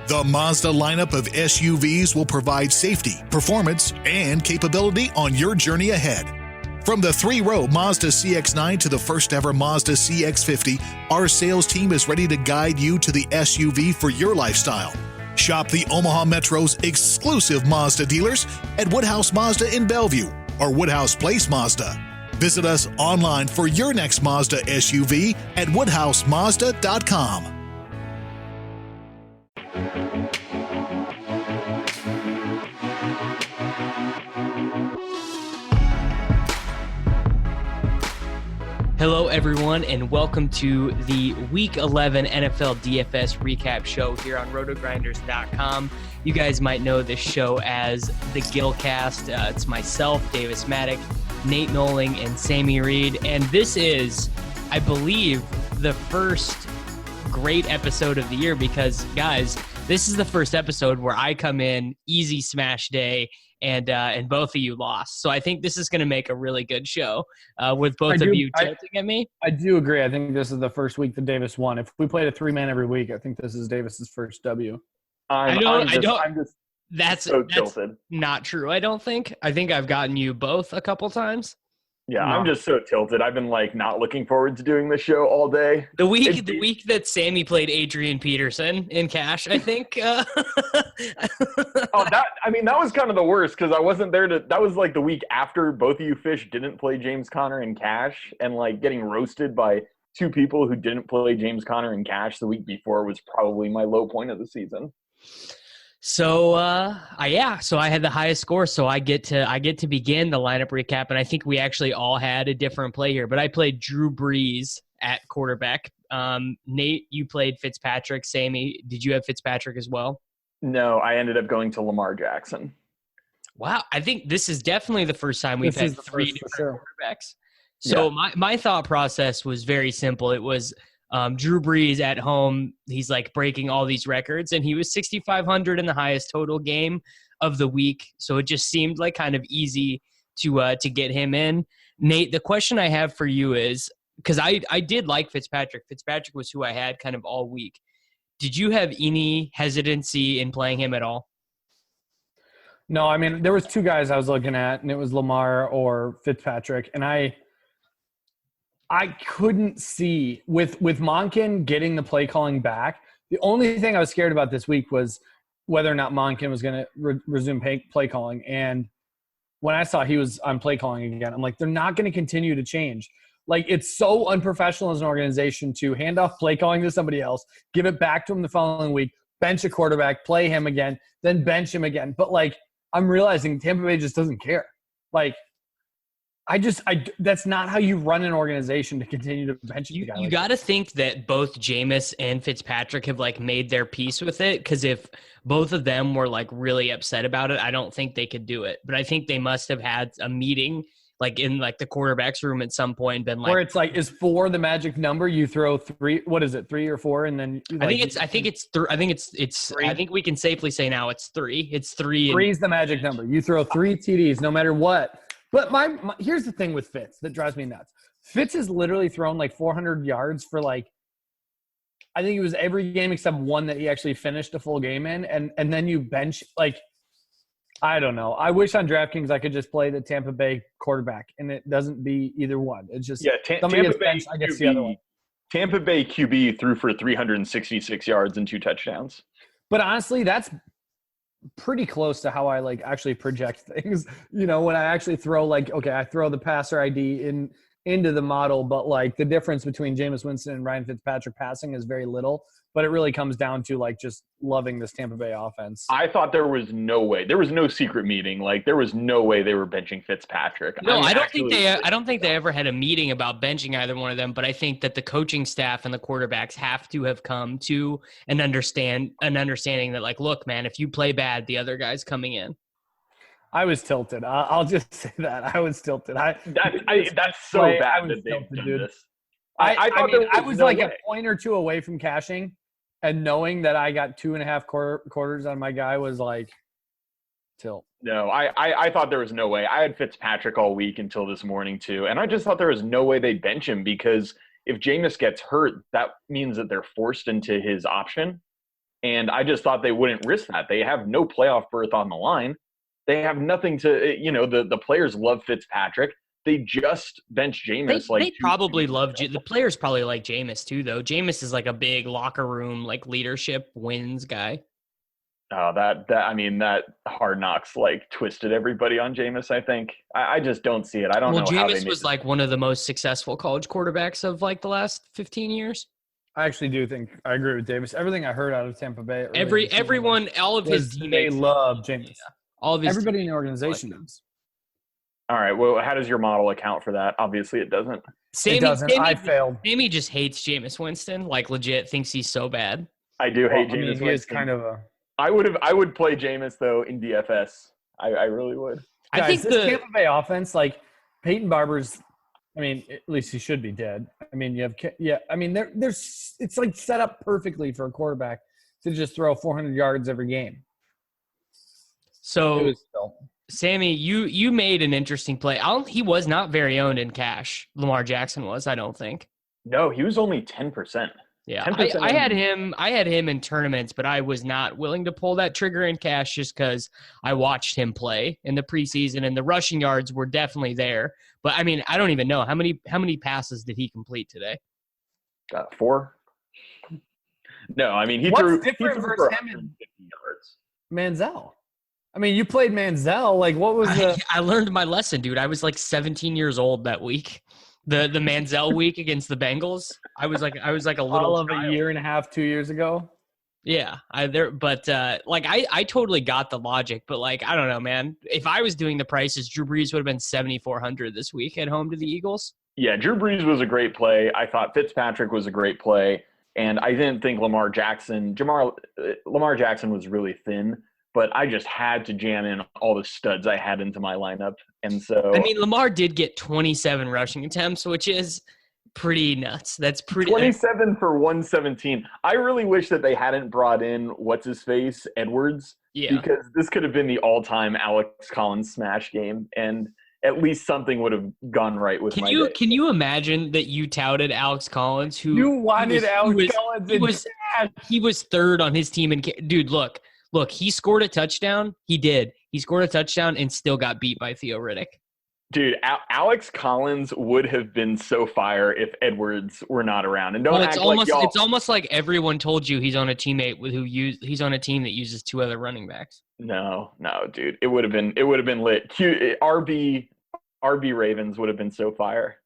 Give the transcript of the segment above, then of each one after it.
The Mazda lineup of SUVs will provide safety, performance, and capability on your journey ahead. From the three-row Mazda CX-9 to the first-ever Mazda CX-50, our sales team is ready to guide you to the SUV for your lifestyle. Shop the Omaha Metro's exclusive Mazda dealers at Woodhouse Mazda in Bellevue or Woodhouse Place Mazda. Visit us online for your next Mazda SUV at woodhousemazda.com. Hello, everyone, and welcome to the Week 11 NFL DFS recap show here on RotoGrinders.com. You guys might know this show as the Gillcast. It's myself, Davis Mattek, Nate Nohling, and Sammy Reid. And this is, I believe, the first great episode of the year because, guys, this is the first episode where I come in easy smash day and both of you lost. So I think this is going to make a really good show with both of you tilting at me. I do agree. I think this is the first week that Davis won. If we played a three-man every week, I think this is Davis's first W. That's tilted. Not true, I don't think. I think I've gotten you both a couple times. Yeah, no. I'm just so tilted. I've been not looking forward to doing this show all day. The week that Sammy played Adrian Peterson in cash, I think. That was kind of the worst because I wasn't there that was the week after both of you fish didn't play James Conner in cash and getting roasted by two people who didn't play James Conner in cash the week before was probably my low point of the season. So I had the highest score, so I get to begin the lineup recap, and I think we actually all had a different play here. But I played Drew Brees at quarterback. Nate, you played Fitzpatrick. Sammy, did you have Fitzpatrick as well? No, I ended up going to Lamar Jackson. Wow, I think this is definitely the first time we've had three different quarterbacks. So yeah. My thought process was very simple. It was Drew Brees at home. He's breaking all these records, and he was 6,500 in the highest total game of the week. So it just seemed kind of easy to get him in. Nate, the question I have for you is, because I did like Fitzpatrick. Fitzpatrick was who I had kind of all week. Did you have any hesitancy in playing him at all? No, there was two guys I was looking at, and it was Lamar or Fitzpatrick, and I couldn't see with Monken getting the play calling back. The only thing I was scared about this week was whether or not Monken was going to resume play calling. And when I saw he was on play calling again, I'm like, they're not going to continue to change. It's so unprofessional as an organization to hand off play calling to somebody else, give it back to him the following week, bench a quarterback, play him again, then bench him again. But I'm realizing Tampa Bay just doesn't care. That's not how you run an organization to continue to bench the guy. You got to think that both Jameis and Fitzpatrick have made their peace with it, because if both of them were really upset about it, I don't think they could do it. But I think they must have had a meeting in the quarterback's room at some point, been where it's is 4 the magic number? You throw 3. What is it? 3 or 4, and then I think it's 3. I think we can safely say now it's 3. It's 3. 3 is the magic number. You throw 3 TDs no matter what. But here's the thing with Fitz that drives me nuts. Fitz has literally thrown 400 yards for I think it was every game except one that he actually finished a full game in, and then you bench I don't know. I wish on DraftKings I could just play the Tampa Bay quarterback, and it doesn't be either one. It's just somebody gets benched, I guess the other one. Tampa Bay QB threw for 366 yards and 2 touchdowns. But honestly, that's pretty close to how I actually project things. When I actually throw I throw the passer ID into the model, but the difference between Jameis Winston and Ryan Fitzpatrick passing is very little. But it really comes down to just loving this Tampa Bay offense. I thought there was no way. There was no secret meeting. There was no way they were benching Fitzpatrick. No, I don't think they ever had a meeting about benching either one of them. But I think that the coaching staff and the quarterbacks have to have come to an understanding that look, man, if you play bad, the other guy's coming in. I was tilted. I'll just say that I was tilted. That's so bad that they've done this. I was a point or two away from cashing, and knowing that I got 2.5 quarters on my guy was tilt. No, I thought there was no way. I had Fitzpatrick all week until this morning too, and I just thought there was no way they'd bench him because if Jameis gets hurt, that means that they're forced into his option. And I just thought they wouldn't risk that. They have no playoff berth on the line. They have nothing to, the players love Fitzpatrick. They just benched Jameis. They probably love the players probably like Jameis too, though. Jameis is like a big locker room, like leadership wins guy. Oh, that Hard Knocks like twisted everybody on Jameis. I think I just don't see it. I don't know. Well, Jameis was like one of the most successful college quarterbacks of like the last 15 years. I actually do think I agree with Davis. Everything I heard out of Tampa Bay, everyone, all of his teammates, they love Jameis. Yeah. All of his everybody in the organization does. All right. Well, how does your model account for that? Obviously, it doesn't. It doesn't. I failed. Sammy just hates Jameis Winston. Like legit, thinks he's so bad. I do hate Jameis Winston. He is kind of a. I would play Jameis though in DFS. I really would. Guys, I think this Tampa Bay offense, like Peyton Barber's. I mean, at least he should be dead. I mean, you have I mean, there's it's like set up perfectly for a quarterback to just throw 400 yards every game. So, Sammy, you made an interesting play. He was not very owned in cash. Lamar Jackson was, I don't think. No, he was only 10%. Yeah, 10% I had him in tournaments, but I was not willing to pull that trigger in cash just because I watched him play in the preseason, and the rushing yards were definitely there. But I mean, I don't even know how many passes did he complete today? 4. No, I mean he threw for 150 yards. Manziel. I mean, you played Manziel. Like, what was the? I learned my lesson, dude. I was like 17 years old that week. The Manziel week against the Bengals. I was like a little all of child. a year and a half, 2 years ago. Yeah, I totally got the logic, but like I don't know, man. If I was doing the prices, Drew Brees would have been 7,400 this week at home to the Eagles. Yeah, Drew Brees was a great play. I thought Fitzpatrick was a great play, and I didn't think Lamar Jackson was really thin. But I just had to jam in all the studs I had into my lineup. And so I mean, Lamar did get 27 rushing attempts, which is pretty nuts. That's pretty 27 for 117. I really wish that they hadn't brought in what's-his-face, Edwards. Yeah. Because this could have been the all-time Alex Collins smash game. And at least something would have gone right with my day. Can you imagine that you touted Alex Collins? Who you wanted Alex Collins? He was third on his team. Dude, look, he scored a touchdown. He did. He scored a touchdown and still got beat by Theo Riddick. Dude, Alex Collins would have been so fire if Edwards were not around. And it's almost like everyone told you he's on a teammate he's on a team that uses 2 other running backs. No, dude. It would have been lit. RB Ravens would have been so fire.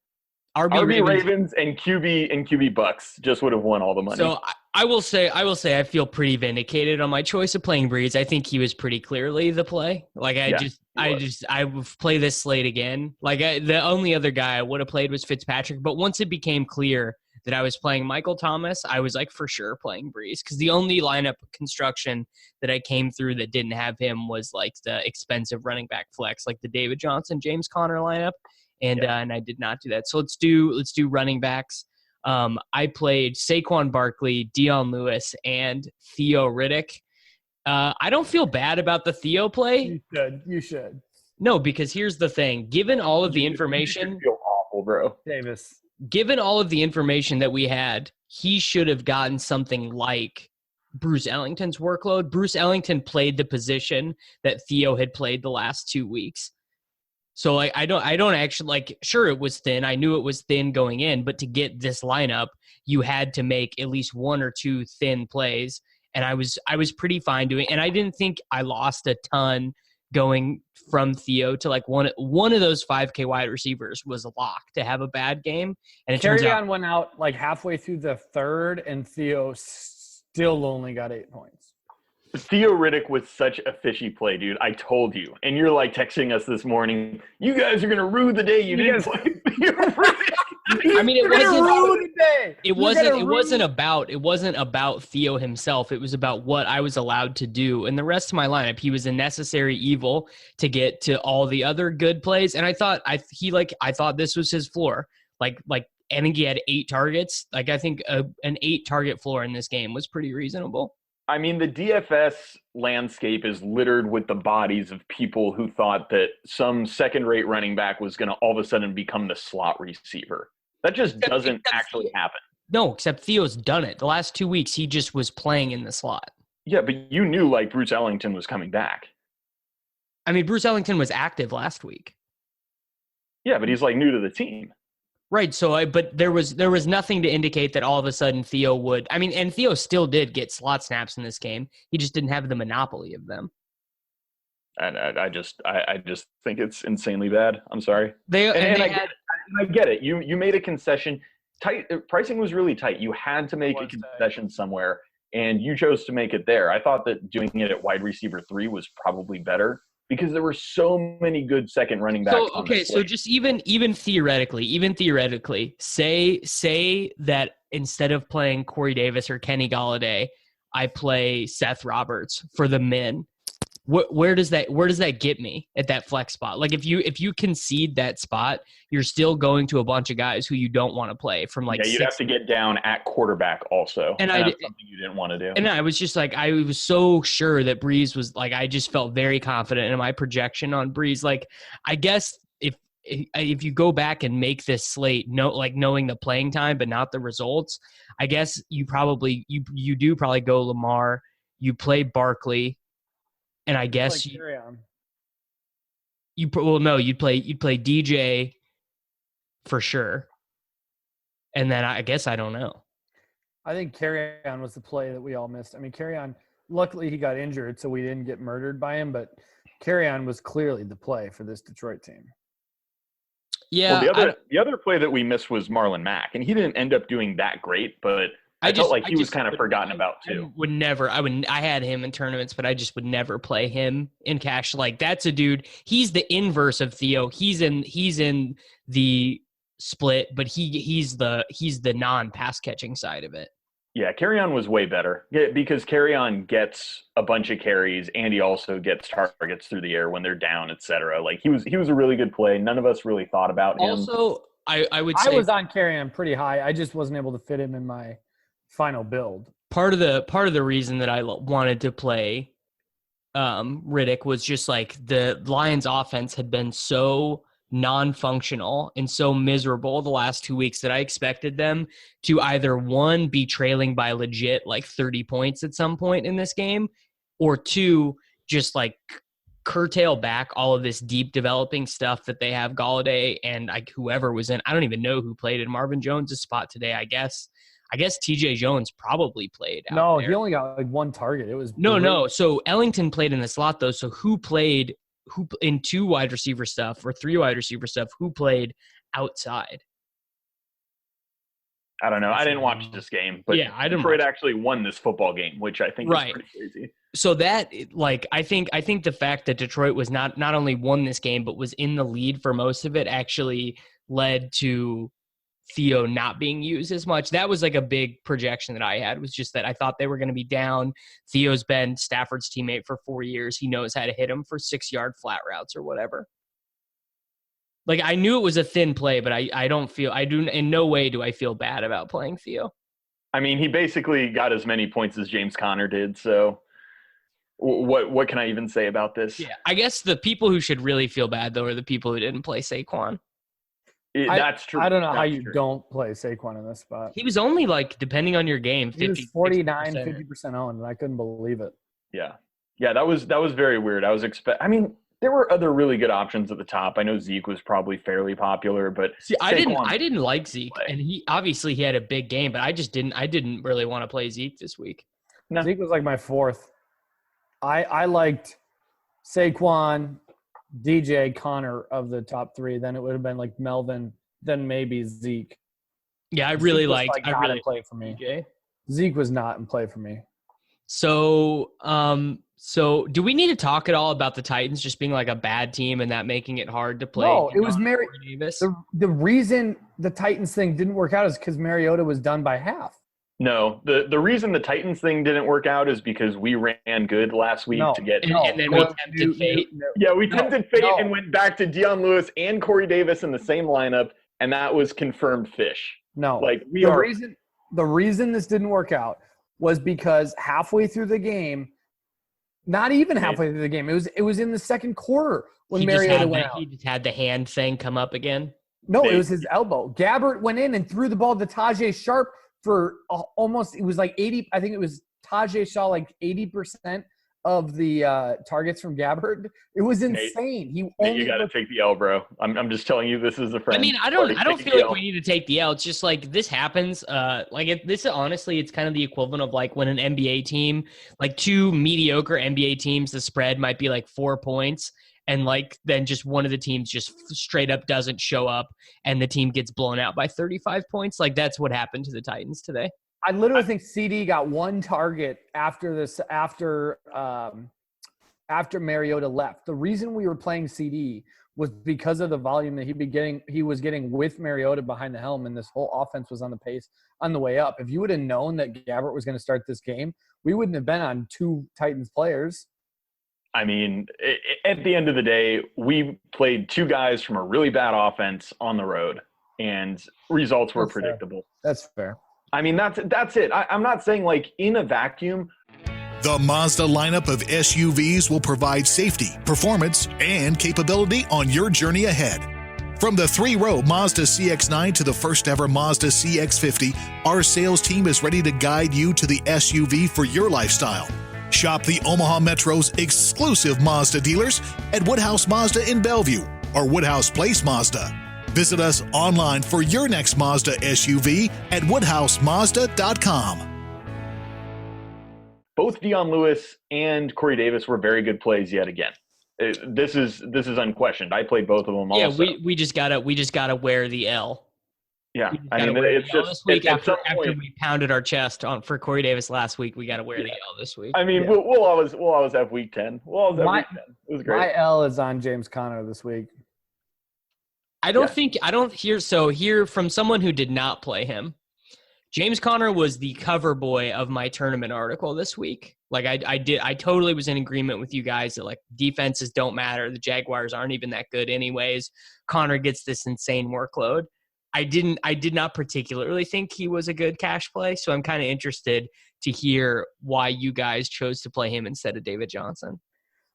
RB Ravens and QB Bucks just would have won all the money. So I will say I feel pretty vindicated on my choice of playing Breeze. I think he was pretty clearly the play. Like I would play this slate again. Like the only other guy I would have played was Fitzpatrick, but once it became clear that I was playing Michael Thomas, I was like for sure playing Breeze because the only lineup construction that I came through that didn't have him was like the expensive running back flex, like the David Johnson, James Conner lineup. And I did not do that. So let's do running backs. I played Saquon Barkley, Dion Lewis, and Theo Riddick. I don't feel bad about the Theo play. You should. No, because here's the thing. Given all of the information, you feel awful, bro. Davis. Given all of the information that we had, he should have gotten something like Bruce Ellington's workload. Bruce Ellington played the position that Theo had played the last 2 weeks. So like I don't actually like sure it was thin. I knew it was thin going in, but to get this lineup, you had to make at least 1 or 2 thin plays, and I was pretty fine doing. And I didn't think I lost a ton going from Theo to like one of those 5K wide receivers was a lock to have a bad game. And it turns out went out like halfway through the third, and Theo still only got 8 points. Theo Riddick was such a fishy play, dude. I told you. And you're like texting us this morning, you guys are going to rue the day you didn't play Theo Riddick. I mean, it wasn't about Theo himself. It was about what I was allowed to do. And the rest of my lineup, he was a necessary evil to get to all the other good plays. And I thought this was his floor. I think he had 8 targets. Like I think an 8 target floor in this game was pretty reasonable. I mean, the DFS landscape is littered with the bodies of people who thought that some second-rate running back was going to all of a sudden become the slot receiver. That just doesn't actually happen. No, except Theo's done it. The last 2 weeks, he just was playing in the slot. Yeah, but you knew like Bruce Ellington was coming back. I mean, Bruce Ellington was active last week. Yeah, but he's like new to the team. Right. So, but there was nothing to indicate that all of a sudden Theo would. I mean, and Theo still did get slot snaps in this game. He just didn't have the monopoly of them. And I just think it's insanely bad. I'm sorry. I get it. You made a concession. Tight pricing was really tight. You had to make a concession somewhere, and you chose to make it there. I thought that doing it at wide receiver 3 was probably better because there were so many good second running backs. So okay, so just even theoretically, say that instead of playing Corey Davis or Kenny Golladay, I play Seth Roberts for the min. Where does that get me at that flex spot? Like if you concede that spot, you're still going to a bunch of guys who you don't want to play from like. Yeah, you'd have to get down at quarterback also, and that's something you didn't want to do. And I was just like, I was so sure that Breeze was like, I just felt very confident in my projection on Breeze. Like, I guess if you go back and make this slate, knowing the playing time but not the results, I guess you probably you do probably go Lamar, you play Barkley. And I guess you'd play DJ for sure. And then I guess I don't know. I think Carry-On was the play that we all missed. I mean, Carry-On, luckily he got injured, so we didn't get murdered by him, but Carry-On was clearly the play for this Detroit team. Yeah. Well, the other play that we missed was Marlon Mack, and he didn't end up doing that great, but I felt like he was kind of forgotten about too. I had him in tournaments, but I just would never play him in cash. Like that's a dude. He's the inverse of Theo. He's in the split, but he's the non-pass catching side of it. Yeah, Carry-On was way better because Carry-On gets a bunch of carries and he also gets targets through the air when they're down, etc. Like he was a really good play. None of us really thought about him. Also, I would say I was on Carry-On pretty high. I just wasn't able to fit him in my final build. Part of the reason that I wanted to play Riddick was just like the Lions offense had been so non-functional and so miserable the last 2 weeks that I expected them to either one, be trailing by legit like 30 points at some point in this game, or two, just like curtail back all of this deep developing stuff that they have Golladay and whoever was in. I don't even know who played in Marvin Jones' spot today. I guess TJ Jones probably played out No, there. he only got like one target. It was No. So Ellington played in the slot though. So who in 2 wide receiver stuff or 3 wide receiver stuff? Who played outside? I don't know. I didn't watch this game, but yeah, I didn't. Detroit actually won this football game, which I think is pretty crazy. So that, like, I think the fact that Detroit was not only won this game but was in the lead for most of it actually led to Theo not being used as much. That was like a big projection that I had, was just that I thought they were going to be down. Theo's been Stafford's teammate for 4 years. He knows how to hit him for 6-yard flat routes or whatever. Like, I knew it was a thin play, but in no way do I feel bad about playing Theo. I mean, he basically got as many points as James Conner did, so what can I even say about this? Yeah, I guess the people who should really feel bad, though, are the people who didn't play Saquon. That's true. I don't know how you don't play Saquon in this spot. He was only, like, depending on your game, 50%. He was 49, 50% owned, and I couldn't believe it. Yeah, that was very weird. I mean, there were other really good options at the top. I know Zeke was probably fairly popular, but see, I didn't like Zeke, and he had a big game, but I didn't really want to play Zeke this week. No. Zeke was like my 4th. I liked Saquon, DJ, Connor of the top 3. Then it would have been like Melvin, then maybe Zeke. Yeah, I really play for me. DJ. Zeke was not in play for me. So do we need to talk at all about the Titans just being like a bad team and that making it hard to play? No, it was Mariota. The reason the Titans thing didn't work out is because Mariota was done by half. No, the reason the Titans thing didn't work out is because we ran good last week to get. And then we tempted fate. Yeah, we tempted fate and went back to Deion Lewis and Corey Davis in the same lineup, and that was confirmed fish. No, like the reason this didn't work out was because halfway through the game, not even halfway through the game, it was in the second quarter when Mariota went out. He just had the hand thing come up again. No, it was his elbow. Gabbert went in and threw the ball to Tajay Sharp for almost, it was like 80, I think it was Tajay saw like 80% of the targets from Gabbard. It was insane. Nate, you got to take the L, bro. I'm just telling you, this is a friend. I mean, I don't feel like we need to take the L. It's just like this happens. Honestly, it's kind of the equivalent of like when an NBA team, like two mediocre NBA teams, the spread might be like 4 points. And like then just one of the teams just straight up doesn't show up and the team gets blown out by 35 points. Like that's what happened to the Titans today. I literally think CD got one target after Mariota left. The reason we were playing CD was because of the volume that he was getting with Mariota behind the helm, and this whole offense was on the pace on the way up. If you would have known that Gabbert was going to start this game, we wouldn't have been on two Titans players. I mean, at the end of the day, we played two guys from a really bad offense on the road, and results were predictable. That's fair. I mean, that's it. I'm not saying like in a vacuum. The Mazda lineup of SUVs will provide safety, performance, and capability on your journey ahead. From the three-row Mazda CX-9 to the first-ever Mazda CX-50, our sales team is ready to guide you to the SUV for your lifestyle. Shop the Omaha Metro's exclusive Mazda dealers at Woodhouse Mazda in Bellevue or Woodhouse Place Mazda. Visit us online for your next Mazda SUV at woodhousemazda.com. Both Dion Lewis and Corey Davis were very good plays yet again. This is unquestioned. I played both of them. Yeah, also. we just gotta wear the L. Yeah, I mean, it's just this week after we pounded our chest for Corey Davis last week, we got to wear the L this week. I mean, we'll always have week 10. We'll always have week 10. It was great. My L is on James Conner this week. I don't hear from someone who did not play him. James Conner was the cover boy of my tournament article this week. Like I totally was in agreement with you guys that like defenses don't matter. The Jaguars aren't even that good anyways. Conner gets this insane workload. I did not particularly think he was a good cash play, so I'm kind of interested to hear why you guys chose to play him instead of David Johnson.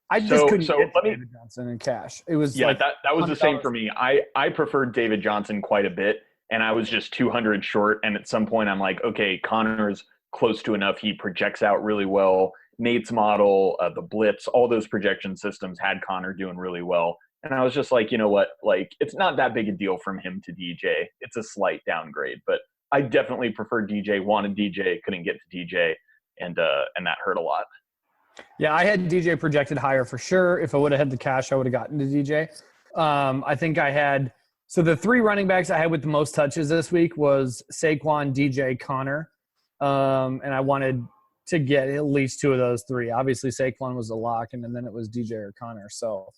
I just couldn't get David Johnson in cash. It was that was the same for me. I preferred David Johnson quite a bit, and I was just 200 short. And at some point, I'm like, okay, Connor's close to enough. He projects out really well. Nate's model, the blitz, all those projection systems had Connor doing really well. And I was just like, you know what? Like, it's not that big a deal from him to DJ. It's a slight downgrade, but I definitely prefer DJ. Wanted DJ, couldn't get to DJ, and that hurt a lot. Yeah, I had DJ projected higher for sure. If I would have had the cash, I would have gotten to DJ. I think I had – so the three running backs I had with the most touches this week was Saquon, DJ, Connor. And I wanted to get at least two of those three. Obviously, Saquon was a lock, and then it was DJ or Connor. So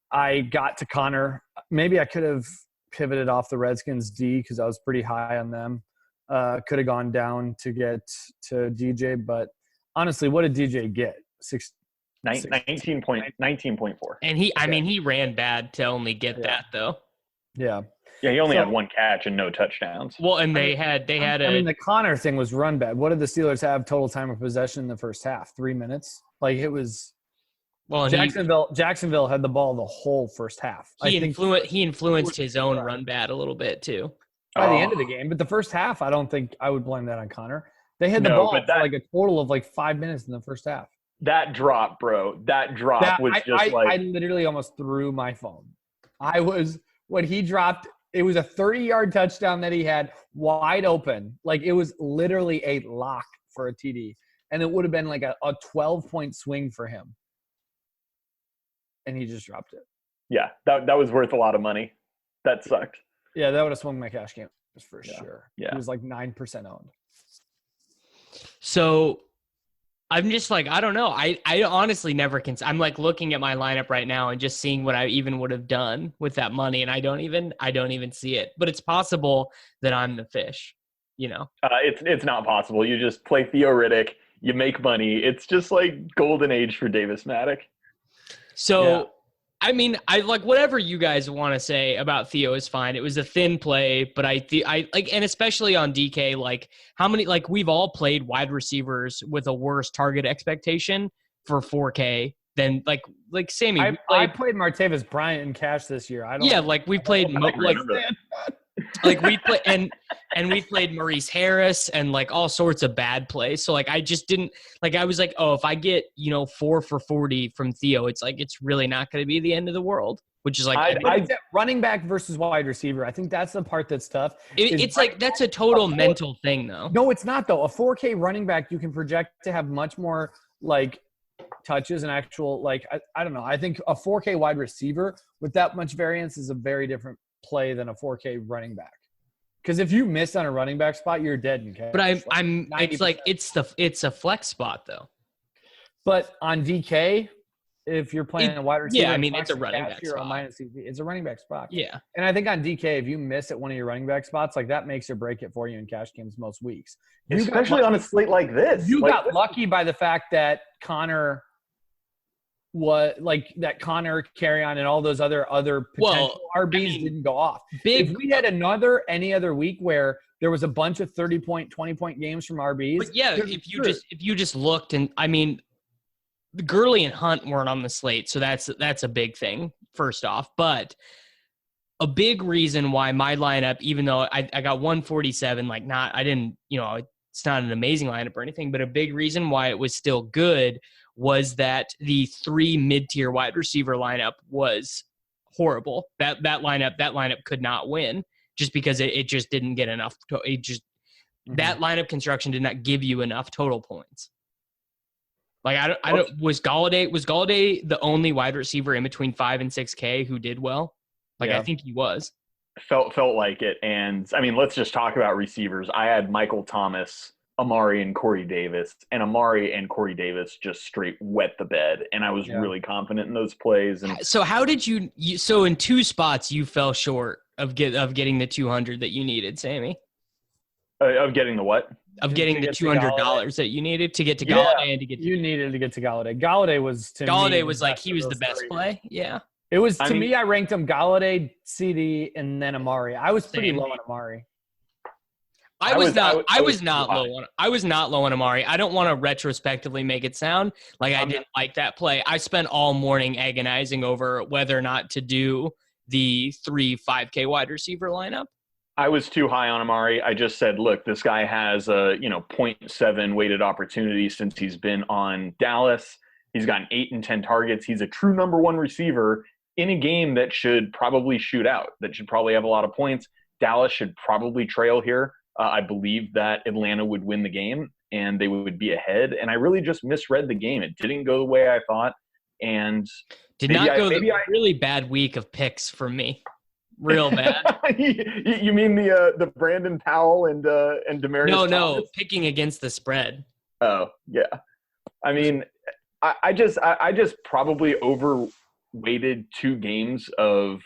I got to Connor. Maybe I could have pivoted off the Redskins D because I was pretty high on them. Could have gone down to get to DJ, but – honestly, what did DJ get? 19.4. And he ran bad to only get that though. Yeah. Yeah, he only had one catch and no touchdowns. Well, and the Connor thing was run bad. What did the Steelers have total time of possession in the first half? 3 minutes? Like it was Jacksonville had the ball the whole first half. He influenced his own run bad a little bit too. By the end of the game, but the first half, I don't think I would blame that on Connor. They had the ball for like a total of like 5 minutes in the first half. That drop, bro. I literally almost threw my phone. When he dropped, it was a 30-yard touchdown that he had wide open. Like it was literally a lock for a TD. And it would have been like a 12-point swing for him. And he just dropped it. Yeah, that was worth a lot of money. That sucked. Yeah, that would have swung my cash game for sure. Yeah. He was like 9% owned. So I'm just like, I don't know. I honestly never can. I'm like looking at my lineup right now and just seeing what I even would have done with that money. And I don't even see it, but it's possible that I'm the fish, you know? It's not possible. You just play Theo Riddick, you make money. It's just like golden age for Davis Mattek. So, yeah. I mean, I like whatever you guys want to say about Theo is fine. It was a thin play, but I like, and especially on DK, like how many, like we've all played wide receivers with a worse target expectation for 4K than like Sammy. I played Martavis Bryant in cash this year. We played Like we play and we played Maurice Harris and like all sorts of bad plays. So like I just didn't like I was like, oh, if I get 4 for 40 from Theo, it's like it's really not going to be the end of the world. Which is like running back versus wide receiver. I think that's the part that's tough. It's like that's a total mental thing, though. No, it's not though. A 4K running back you can project to have much more like touches and actual like I don't know. I think a 4K wide receiver with that much variance is a very different play than a 4K running back. Because if you miss on a running back spot, you're dead in cash. But I'm it's like it's a flex spot though. But on DK, if you're playing a wide receiver, yeah, I mean it's a running back spot. It's a running back spot. Yeah, and I think on DK, if you miss at one of your running back spots, like that makes or break it for you in cash games most weeks. Especially on a slate like this. You got lucky by the fact that Connor carry on and all those other potential RBs didn't go off. If we had any other week where there was a bunch of 30-point, 20-point games from RBs. But yeah, if you just looked and I mean. Gurley and Hunt weren't on the slate, so that's a big thing, first off. But a big reason why my lineup, even though I got 147, it's not an amazing lineup or anything, but a big reason why it was still good was that the 3 mid-tier wide receiver lineup was horrible. That lineup could not win just because it just didn't get enough. That lineup construction did not give you enough total points. Like I don't was Galladay the only wide receiver in between 5 and 6K who did well? Like I think he was. Felt like it. And I mean, let's just talk about receivers. I had Michael Thomas, Amari, and Corey Davis. And Amari and Corey Davis just straight wet the bed. And I was really confident in those plays. And so how did you so in 2 spots you fell short of getting the 200 that you needed, Sammy? Of getting the what? Of getting the $200 that you needed to get to Galladay and to get you needed to get to Galladay. Galladay was like he was the best play. Yeah. It was to me. I ranked him Galladay, CD, and then Amari. I was pretty low on Amari. I was not low on Amari. I don't want to retrospectively make it sound like I didn't like that play. I spent all morning agonizing over whether or not to do the 3 5K wide receiver lineup. I was too high on Amari. I just said, look, this guy has a 0.7 weighted opportunity since he's been on Dallas. He's gotten 8 and 10 targets. He's a true number 1 receiver in a game that should probably shoot out, that should probably have a lot of points. Dallas should probably trail here. I believe that Atlanta would win the game and they would be ahead. And I really just misread the game. It didn't go the way I thought. And really bad week of picks for me. Real bad. You mean the Brandon Powell and Demaryius Thomas? No, picking against the spread. Oh, yeah. I mean, I just probably overweighted 2 games of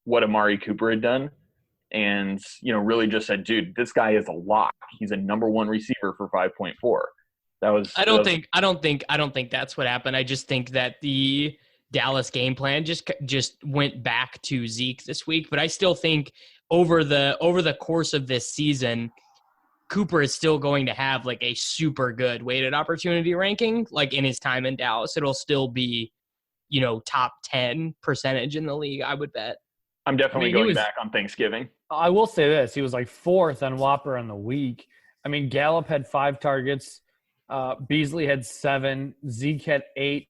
what Amari Cooper had done and, really just said, dude, this guy is a lock. He's a number 1 receiver for 5.4. I don't think that's what happened. I just think that the Dallas game plan just went back to Zeke this week, but I still think over the course of this season, Cooper is still going to have like a super good weighted opportunity ranking. Like in his time in Dallas, it'll still be, top 10 percentage in the league. I would bet. I'm definitely going back on Thanksgiving. I will say this: he was like 4th on Whopper on the week. I mean, Gallup had 5 targets, Beasley had 7, Zeke had 8.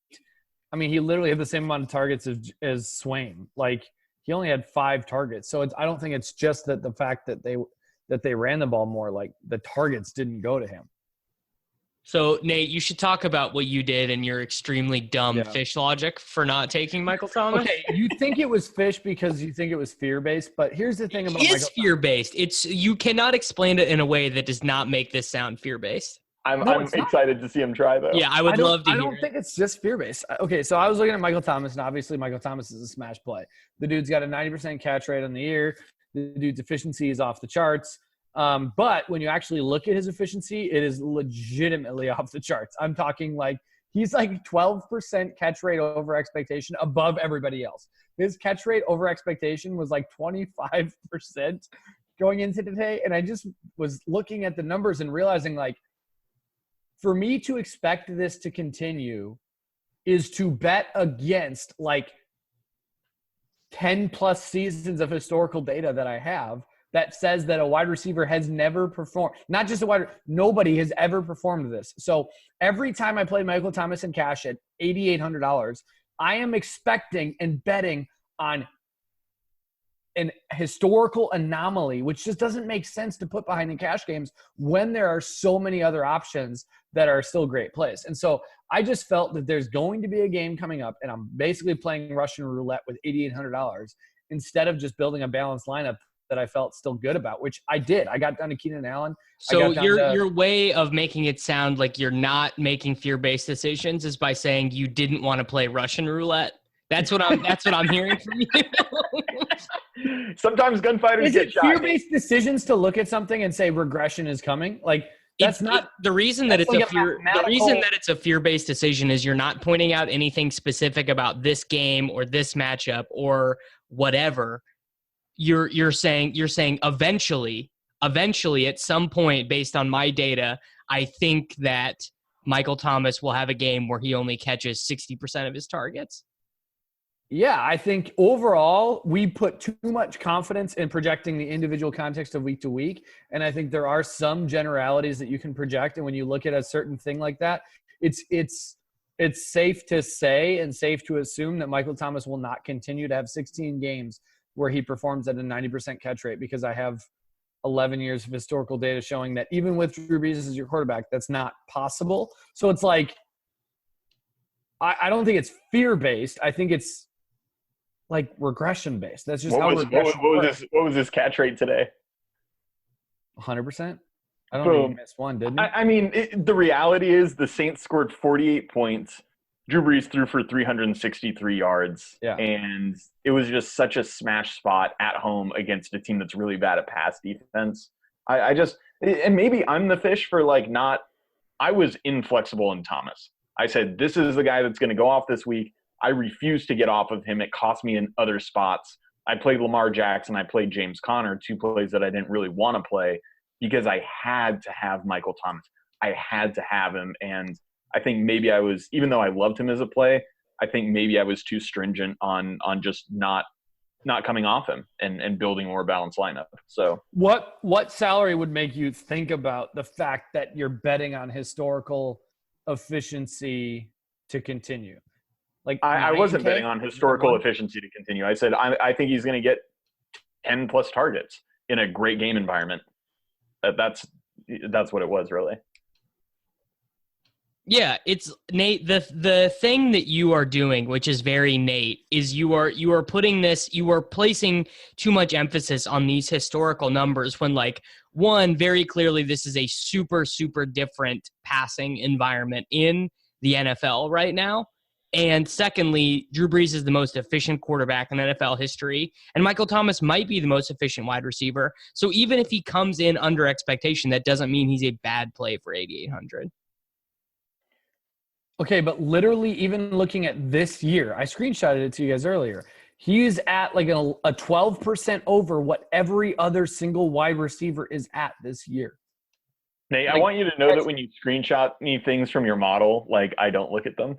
I mean, he literally had the same amount of targets as Swain. Like he only had 5 targets. So I don't think it's just that the fact that they ran the ball more, like the targets didn't go to him. So Nate, you should talk about what you did and your extremely dumb fish logic for not taking Michael Thomas. Okay, you think it was fish because you think it was fear-based, but here's the thing about Michael Thomas. It's fear-based. You cannot explain it in a way that does not make this sound fear-based. I'm excited to see him try, though. Yeah, I would love to hear I don't think it's just fear-based. Okay, so I was looking at Michael Thomas, and obviously Michael Thomas is a smash play. The dude's got a 90% catch rate on the year. The dude's efficiency is off the charts. But when you actually look at his efficiency, it is legitimately off the charts. I'm talking like he's like 12% catch rate over expectation above everybody else. His catch rate over expectation was like 25% going into today. And I just was looking at the numbers and realizing like, for me to expect this to continue is to bet against like 10 plus seasons of historical data that I have that says that a wide receiver has never performed. Not just nobody has ever performed this. So every time I play Michael Thomas in cash at $8,800, I am expecting and betting on an historical anomaly, which just doesn't make sense to put behind in cash games when there are so many other options that are still great plays. And so I just felt that there's going to be a game coming up, and I'm basically playing Russian roulette with $8,800 instead of just building a balanced lineup that I felt still good about, which I did. I got down to Keenan Allen. So your way of making it sound like you're not making fear-based decisions is by saying you didn't want to play Russian roulette. That's what I'm hearing from you. Sometimes gunfighters is get it shot. Fear-based decisions to look at something and say regression is coming? Like that's not the reason that it's like the reason that it's a fear-based decision is you're not pointing out anything specific about this game or this matchup or whatever. You're saying eventually at some point based on my data, I think that Michael Thomas will have a game where he only catches 60% of his targets. Yeah, I think overall we put too much confidence in projecting the individual context of week to week. And I think there are some generalities that you can project. And when you look at a certain thing like that, it's safe to say and safe to assume that Michael Thomas will not continue to have 16 games where he performs at a 90% catch rate, because I have 11 years of historical data showing that even with Drew Brees as your quarterback, that's not possible. So it's like, I don't think it's fear-based. I think it's like regression-based. That's just regression works. What was this catch rate today? 100%? I don't think he missed one, didn't he? I mean, the reality is the Saints scored 48 points. Drew Brees threw for 363 yards. Yeah. And it was just such a smash spot at home against a team that's really bad at pass defense. And maybe I'm the fish for I was inflexible in Thomas. I said, this is the guy that's going to go off this week. I refused to get off of him. It cost me in other spots. I played Lamar Jackson. I played James Conner, 2 plays that I didn't really want to play because I had to have Michael Thomas. I had to have him. And I think maybe I was, even though I loved him as a play, I think maybe I was too stringent on just not coming off him and building a more balanced lineup. So what salary would make you think about the fact that you're betting on historical efficiency to continue? Like I wasn't betting on historical efficiency to continue. I said I think he's going to get 10 plus targets in a great game environment. That's what it was, really. Yeah, it's Nate. The thing that you are doing, which is very Nate, is you are placing too much emphasis on these historical numbers when, one, very clearly this is a super, super different passing environment in the NFL right now. And secondly, Drew Brees is the most efficient quarterback in NFL history, and Michael Thomas might be the most efficient wide receiver. So even if he comes in under expectation, that doesn't mean he's a bad play for 8,800. Okay, but literally even looking at this year, I screenshotted it to you guys earlier. He's at a 12% over what every other single wide receiver is at this year. Nate, I want you to know that when you screenshot me things from your model, I don't look at them.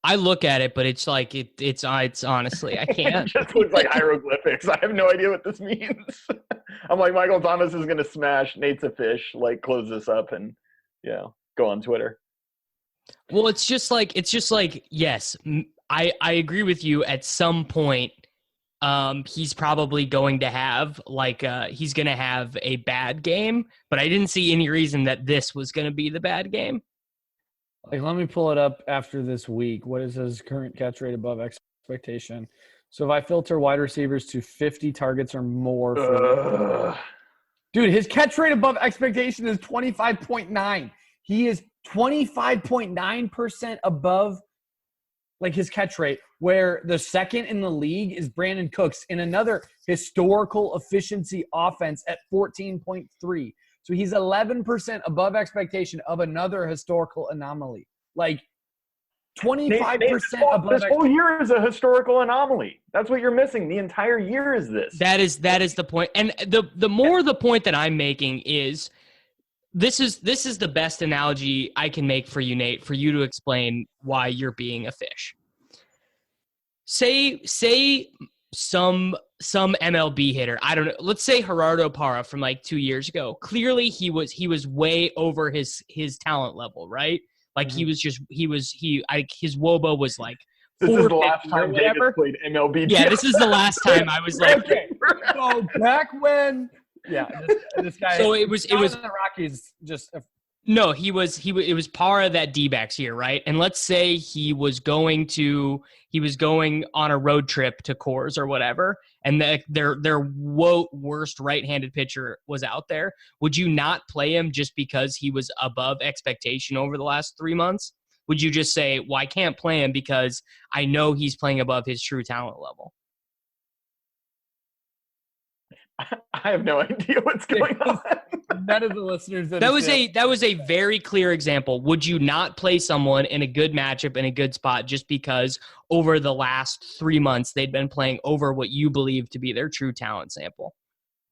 I look at it, but it's it's honestly, I can't. It just looks like hieroglyphics. I have no idea what this means. I'm like, Michael Thomas is going to smash. Nate's a fish. Close this up and, go on Twitter. Well, it's just yes, I agree with you. At some point, he's probably going to have he's going to have a bad game, but I didn't see any reason that this was going to be the bad game. Let me pull it up after this week. What is his current catch rate above expectation? So if I filter wide receivers to 50 targets or more, dude, his catch rate above expectation is 25.9. He is 25.9% above his catch rate, where the second in the league is Brandon Cooks in another historical efficiency offense at 14.3. So he's 11% above expectation of another historical anomaly. 25% above. This whole year is a historical anomaly. That's what you're missing. The entire year is this. That is the point. And the point that I'm making is this is the best analogy I can make for you, Nate, for you to explain why you're being a fish. Say some some MLB hitter. I don't know. Let's say Gerardo Parra from like 2 years ago. Clearly he was way over his talent level, right? Like his WOBA was like This is the last 450 or time Davis whatever. played MLB. Yeah, this is the last time I was like, Okay, so back when, this guy. So it was the Rockies just. No, it was Parra that D-backs here, right? And let's say he was going on a road trip to Coors or whatever, and their worst right-handed pitcher was out there. Would you not play him just because he was above expectation over the last 3 months? Would you just say, well, I can't play him because I know he's playing above his true talent level? I have no idea what's going on. None of the listeners That was a very clear example. Would you not play someone in a good matchup in a good spot just because over the last 3 months they'd been playing over what you believe to be their true talent sample?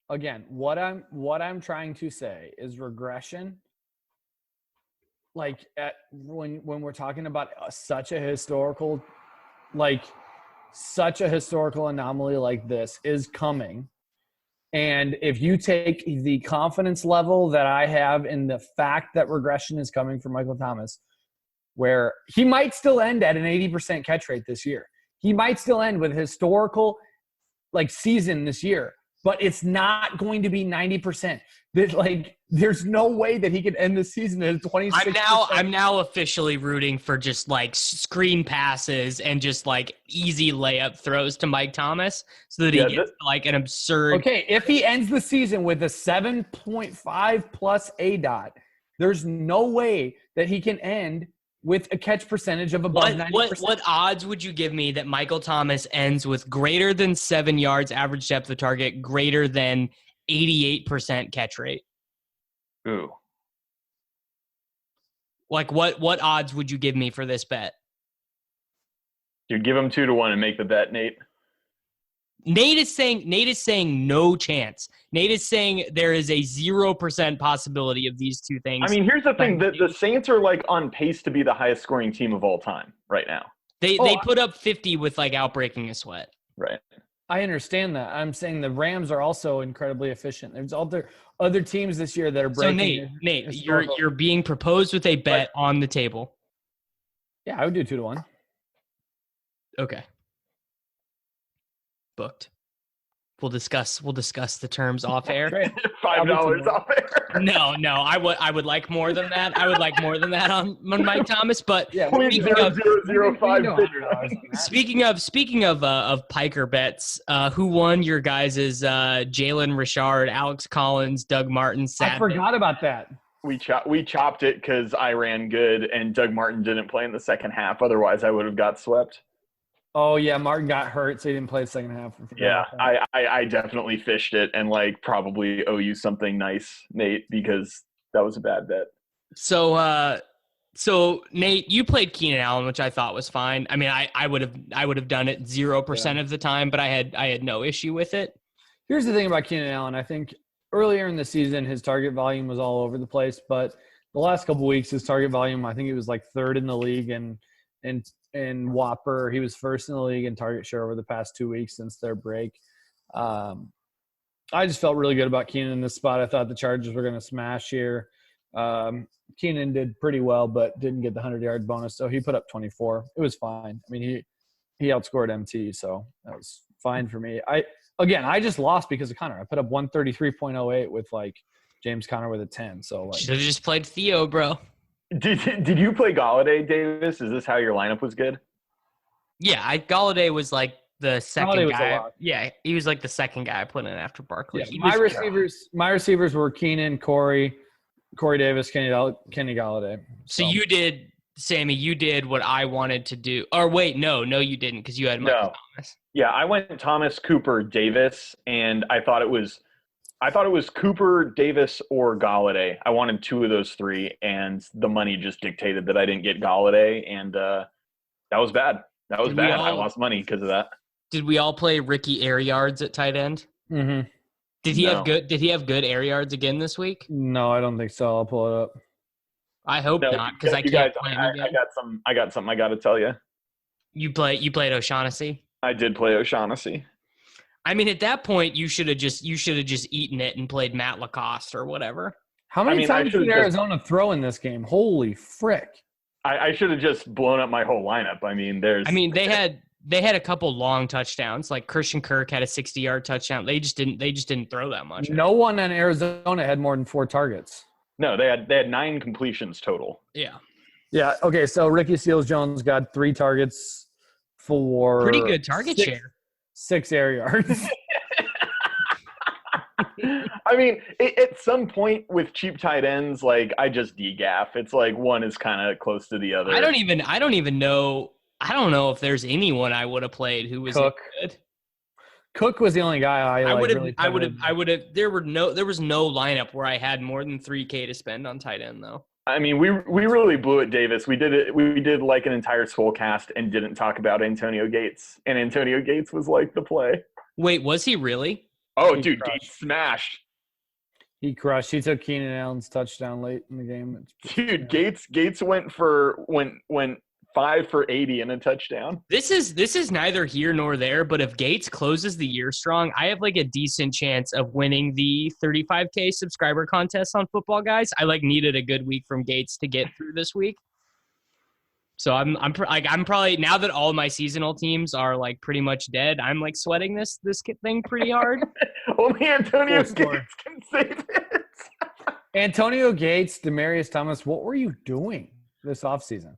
Again, what I'm trying to say is regression. Like when we're talking about such a historical anomaly like this is coming. And if you take the confidence level that I have in the fact that regression is coming for Michael Thomas, where he might still end at an 80% catch rate this year. He might still end with a historical season this year, but it's not going to be 90%. There's no way that he could end the season at 26%. I'm now officially rooting for just screen passes and just easy layup throws to Mike Thomas so that he gets an absurd. Okay, if he ends the season with a 7.5 plus ADOT, there's no way that he can end with a catch percentage of above 90%. What odds would you give me that Michael Thomas ends with greater than 7 yards average depth of target, greater than 88% catch rate? Ooh. What odds would you give me for this bet? You'd give him 2-1 and make the bet, Nate. Nate is saying no chance. Nate is saying there is a 0% possibility of these two things. I mean, here's the thing. The Saints are on pace to be the highest scoring team of all time right now. They put up 50 with outbreaking a sweat. Right. I understand that. I'm saying the Rams are also incredibly efficient. There's other teams this year that are breaking. So Nate, you're being proposed with a bet on the table. Yeah, I would do 2-1. Okay. Booked. We'll discuss the terms off air. $5 off air. No, I would like more than that. I would like more than that on Mike Thomas. But yeah, speaking of Piker bets, who won your guys' Jalen Richard, Alex Collins, Doug Martin? I forgot about that. We chopped it because I ran good and Doug Martin didn't play in the second half. Otherwise, I would have got swept. Oh, yeah, Martin got hurt, so he didn't play the second half. Yeah, I definitely fished it and probably owe you something nice, Nate, because that was a bad bet. So Nate, you played Keenan Allen, which I thought was fine. I mean, I would have done it 0% of the time, but I had no issue with it. Here's the thing about Keenan Allen. I think earlier in the season, his target volume was all over the place, but the last couple of weeks, his target volume, I think he was third in the league in Whopper. He was first in the league in target share over the past 2 weeks since their break. I just felt really good about Keenan in this spot. I thought the Chargers were going to smash here. Keenan did pretty well, but didn't get the 100-yard bonus, so he put up 24. It was fine. I mean, he outscored MT, so that was fine for me. I just lost because of Connor. I put up 133.08 with James Conner with a 10. So should have just played Theo, bro. Did you play Galladay, Davis? Is this how your lineup was good? Yeah, Galladay was the second Galladay was guy. a lot. Yeah, he was the second guy I put in after Barkley. Yeah, my receivers were Keenan, Corey Davis, Kenny Galladay. So you did, Sammy. You did what I wanted to do. Or wait, no, you didn't because you had Michael Thomas. Yeah, I went Thomas, Cooper, Davis, and I thought it was Cooper, Davis, or Galladay. I wanted two of those three, and the money just dictated that I didn't get Galladay, and that was bad. I lost money because of that. Did we all play Ricky Air Yards at tight end? Mm-hmm. Did he have good air yards again this week? No, I don't think so. I'll pull it up. I hope not, because I can't play him again. I got something I got to tell you. You played O'Shaughnessy? I did play O'Shaughnessy. I mean, at that point, you should have just eaten it and played Matt Lacoste or whatever. How many times did Arizona throw in this game? Holy frick! I should have just blown up my whole lineup. I mean, they had a couple long touchdowns. Like Christian Kirk had a 60-yard touchdown. They just didn't throw that much. No one in Arizona had more than 4 targets. No, they had 9 completions total. Yeah. Yeah. Okay. So Ricky Seals-Jones got 3 targets for pretty good target share. 6 air yards. I mean, at some point with cheap tight ends, like I just degaff. It's like one is kind of close to the other. I don't even know. I don't know if there's anyone I would have played who was Cook. Good. Cook was the only guy I would have. There was no lineup where I had more than $3K to spend on tight end though. I mean, we really blew it, Davis. We did like an entire Skullcast and didn't talk about Antonio Gates, and Antonio Gates was like the play. Wait, was he really? Oh, dude, Gates smashed. He crushed. He took Keenan Allen's touchdown late in the game. Dude, Gates went 5 for 80 and a touchdown. This is neither here nor there, but if Gates closes the year strong, I have like a decent chance of winning the 35K subscriber contest on Football Guys. I needed a good week from Gates to get through this week. So I'm probably, now that all my seasonal teams are like pretty much dead, I'm like sweating this thing pretty hard. Only Antonio Gates can save it. Antonio Gates, Demaryius Thomas, what were you doing this offseason?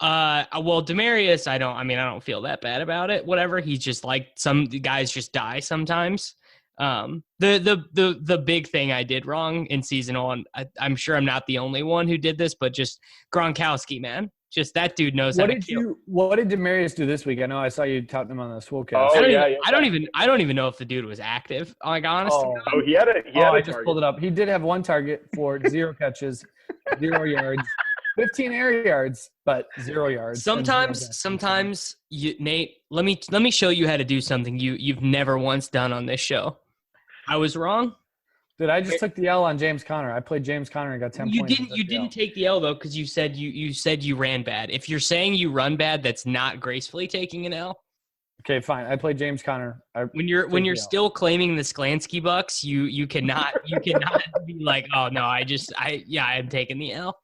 Well, Demaryius, I don't feel that bad about it. Whatever. He's just like, some guys just die sometimes. The big thing I did wrong in seasonal, and I'm sure I'm not the only one who did this, but just Gronkowski, man. Just that dude knows how to kill. What did Demaryius do this week? I know I saw you touting him on the Swolecast. Oh, I don't even know if the dude was active. Like honestly. Oh, he had I just pulled it up. He did have 1 target for 0 catches, 0 yards, 15 air yards, but 0 yards. Sometimes Nate, let me show you how to do something you've never once done on this show. I was wrong. Dude, I just took the L on James Conner. I played James Conner and got 10 points. You didn't take the L though, because you said you ran bad. If you're saying you run bad, that's not gracefully taking an L. Okay, fine. I played James Conner. When you're still claiming the Sklansky Bucks, you cannot be like, oh no, I'm taking the L.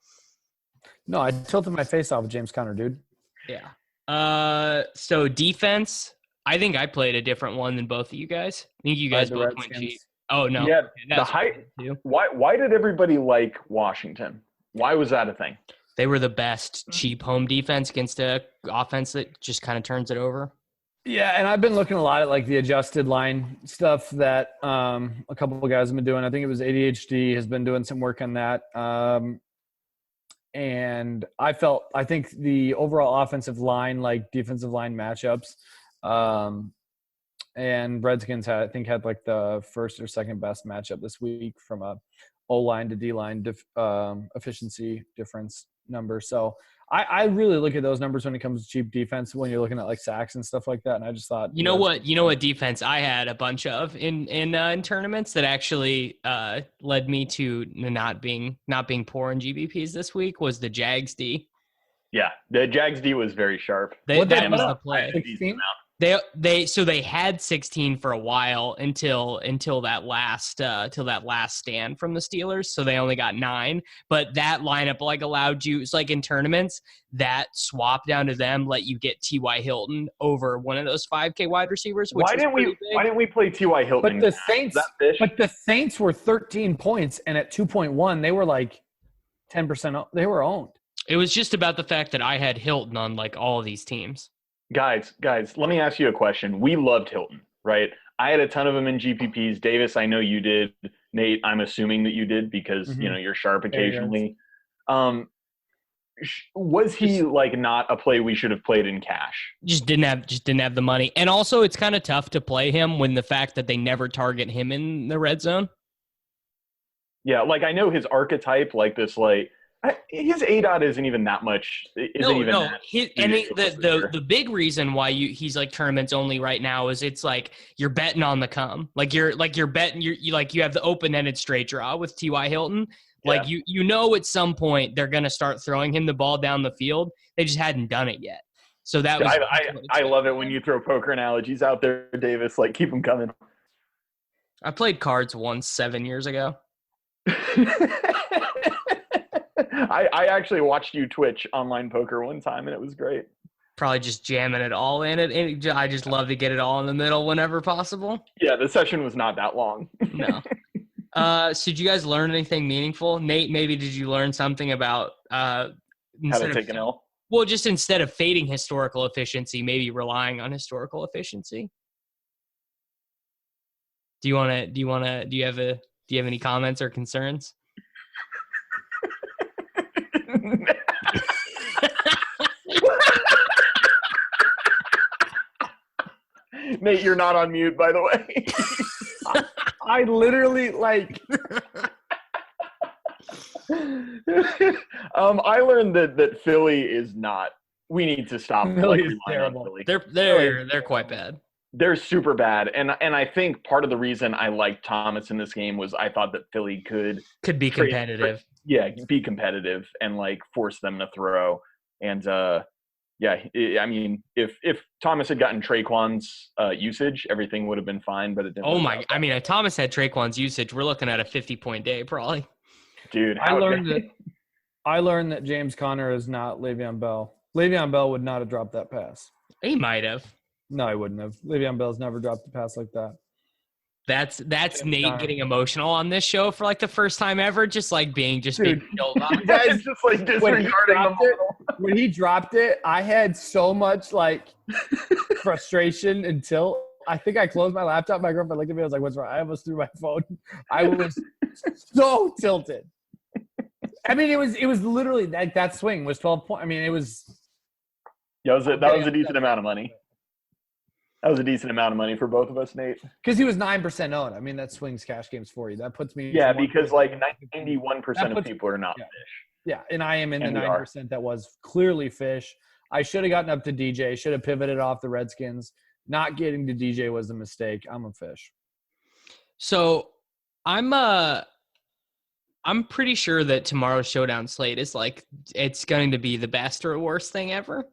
No, I tilted my face off with James Conner, dude. Yeah. So defense, I think I played a different one than both of you guys. I think you guys both went cheap. Oh no. Yeah, the height. Why did everybody like Washington? Why was that a thing? They were the best cheap home defense against a offense that just kind of turns it over. Yeah, and I've been looking a lot at like the adjusted line stuff that a couple of guys have been doing. I think it was ADHD has been doing some work on that. And I think the overall offensive line, like defensive line matchups, and Redskins had like the first or second best matchup this week from a O-line to D-line efficiency difference number. So I really look at those numbers when it comes to cheap defense when you're looking at like sacks and stuff like that. And I just thought, you know what defense I had a bunch of in tournaments that actually led me to not being poor in GBPs this week was the Jags D. Yeah, the Jags D was very sharp. That was the play. 16? They had 16 for a while until that last stand from the Steelers. So they only got 9, but that lineup like allowed you. It's like in tournaments that swap down to them let you get T.Y. Hilton over one of those 5K wide receivers. Why didn't we play T.Y. Hilton? But the Saints were 13 points, and at 2.1 they were like 10%. They were owned. It was just about the fact that I had Hilton on like all of these teams. Guys, let me ask you a question. We loved Hilton, right? I had a ton of them in GPPs. Davis, I know you did. Nate, I'm assuming that you did because, you're sharp occasionally. Was he like not a play we should have played in cash? Just didn't have the money. And also it's kind of tough to play him when the fact that they never target him in the red zone. Yeah, like I know his archetype, like this, like his ADOT isn't even that much. The big reason why he's like tournaments only right now is it's like you're betting on the come. You're betting you have the open-ended straight draw with T.Y. Hilton. Like at some point they're gonna start throwing him the ball down the field. They just hadn't done it yet. So that was. I love it when you throw poker analogies out there, Davis. Like, keep them coming. I played cards once 7 years ago. I actually watched you Twitch online poker one time, and it was great. Probably just jamming it all in it. I just love to get it all in the middle whenever possible. Yeah, the session was not that long. No. So did you guys learn anything meaningful? Nate, maybe did you learn something about How to take an L? Well, just instead of fading historical efficiency, maybe relying on historical efficiency. Do you have any comments or concerns? Nate, you're not on mute, by the way. I literally I learned that Philly is not. We need to stop. Philly is terrible. Philly. They're quite bad. They're super bad, and I think part of the reason I liked Thomas in this game was I thought that Philly could be competitive. Be competitive and force them to throw. And I mean, if Thomas had gotten Traquan's usage, everything would have been fine. But it didn't. If Thomas had Traquan's usage, we're looking at a 50-point day probably. Dude, I learned that James Conner is not Le'Veon Bell. Le'Veon Bell would not have dropped that pass. He might have. No, he wouldn't have. Le'Veon Bell's never dropped a pass like that. That's Nate getting emotional on this show for the first time ever, being killed on. You guys just disregarding when he dropped it, I had so much frustration until I think I closed my laptop. My girlfriend looked at me. I was like, "What's wrong?" I almost threw my phone. I was so tilted. I mean, it was literally that swing was 12 points. I mean, it was. Yeah, that was a decent amount of money. That was a decent amount of money for both of us, Nate. Because he was 9% owned. I mean, that swings cash games for you. That puts me. Yeah, because 91% of people are not fish. Yeah, and I am in the 9% that was clearly fish. I should have gotten up to DJ. Should have pivoted off the Redskins. Not getting to DJ was a mistake. I'm a fish. So I'm pretty sure that tomorrow's showdown slate is it's going to be the best or worst thing ever.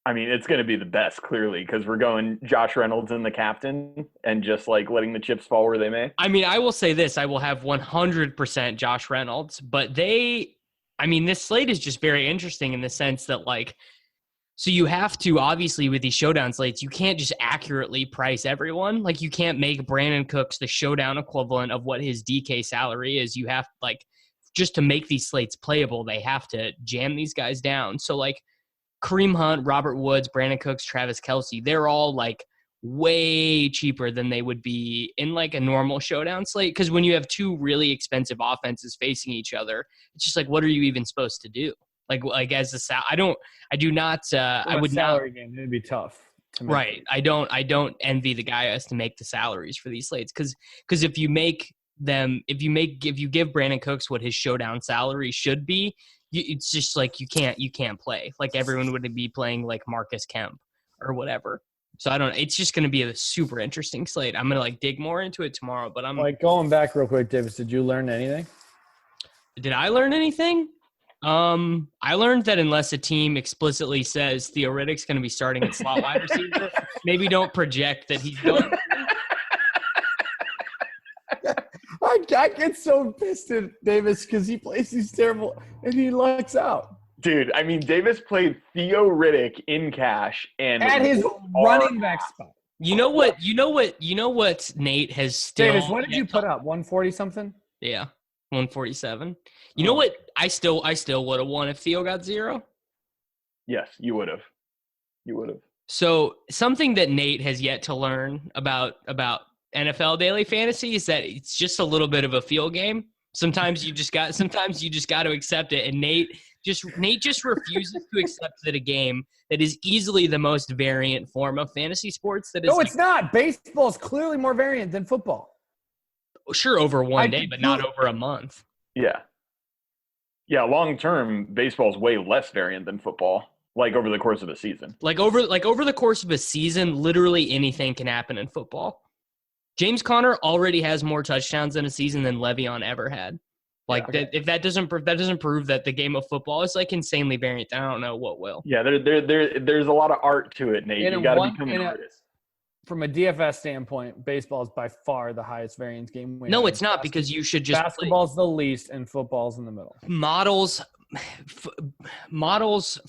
I mean, it's going to be the best, clearly, because we're going Josh Reynolds and the captain and just letting the chips fall where they may. I mean, I will say this. I will have 100% Josh Reynolds, but this slate is just very interesting in the sense that so you have to, obviously, with these showdown slates, you can't just accurately price everyone. You can't make Brandon Cooks the showdown equivalent of what his DK salary is. You have just to make these slates playable, they have to jam these guys down. So Kareem Hunt, Robert Woods, Brandon Cooks, Travis Kelce, they're all way cheaper than they would be in a normal showdown slate. Because when you have two really expensive offenses facing each other, it's just what are you even supposed to do? I would salary game. It'd be tough. Right. I don't envy the guy who has to make the salaries for these slates because if you give Brandon Cooks what his showdown salary should be, it's just you can't play. Everyone would be playing Marcus Kemp or whatever. So it's just going to be a super interesting slate. I'm going to dig more into it tomorrow, but I'm going back real quick, Davis, did you learn anything? Did I learn anything? I learned that unless a team explicitly says Theo Riddick's going to be starting at slot wide receiver, maybe don't project that he's going. I get so pissed at Davis because he plays these terrible and he lucks out. Dude, I mean, Davis played Theo Riddick in cash and at his running back spot. You know what, Nate has still. Davis, what did you put up? 140 something? Yeah, 147. You know what? I still would have won if Theo got 0. Yes, you would have. So something that Nate has yet to learn about NFL daily fantasy is that it's just a little bit of a feel game. Sometimes you just got to accept it. And Nate just refuses to accept that a game that is easily the most variant form of fantasy sports that is. No, it's not. Baseball is clearly more variant than football. Sure, over one day, but not over a month. Yeah. Yeah, long term, baseball is way less variant than football. Over the course of a season. Over the course of a season, literally anything can happen in football. James Conner already has more touchdowns in a season than Le'Veon ever had. Like if that doesn't prove that the game of football is like insanely variant, I don't know what will. Yeah, there's a lot of art to it, Nate. You got to become an artist. From a DFS standpoint, baseball is by far the highest variance game. No, it's not, because you should just basketball's the least and football's in the middle. Models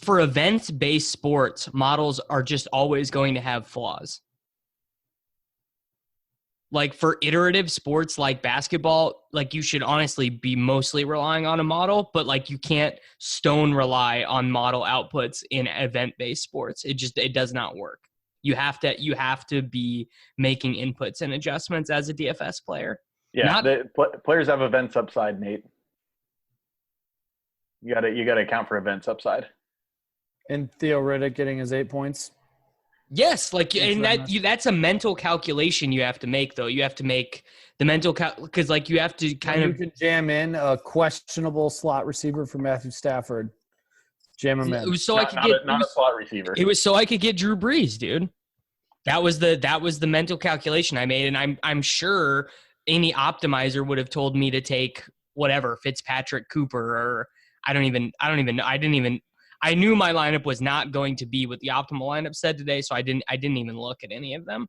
for events-based sports, models are just always going to have flaws. Like for iterative sports like basketball, like you should honestly be mostly relying on a model, but like you can't stone rely on model outputs in event-based sports. It does not work. You have to be making inputs and adjustments as a DFS player. Yeah, players have events upside, Nate. You gotta account for events upside. And Theo Riddick getting his 8 points. Yes, that's a mental calculation you have to make, though. You have to make the mental because like you have to you can jam in a questionable slot receiver for Matthew Stafford. Jam him in. It was so I could get a slot receiver. It was so I could get Drew Brees, dude. That was the mental calculation I made, and I'm sure any optimizer would have told me to take whatever Fitzpatrick, Cooper, or I don't even know. I knew my lineup was not going to be what the optimal lineup said today, so I didn't even look at any of them.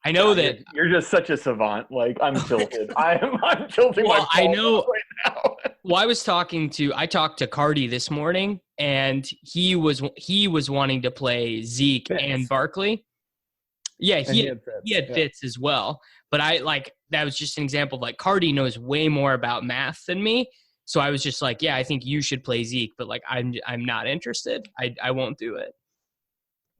I know that you're just such a savant. Like I'm tilted. I'm tilting my I know right now. Well, I talked to Cardi this morning, and he was wanting to play Zeke and Barkley. Yeah, he had Fitz as well. But that was just an example of like Cardi knows way more about math than me. So I was just like, yeah, I think you should play Zeke, but like I'm not interested. I won't do it.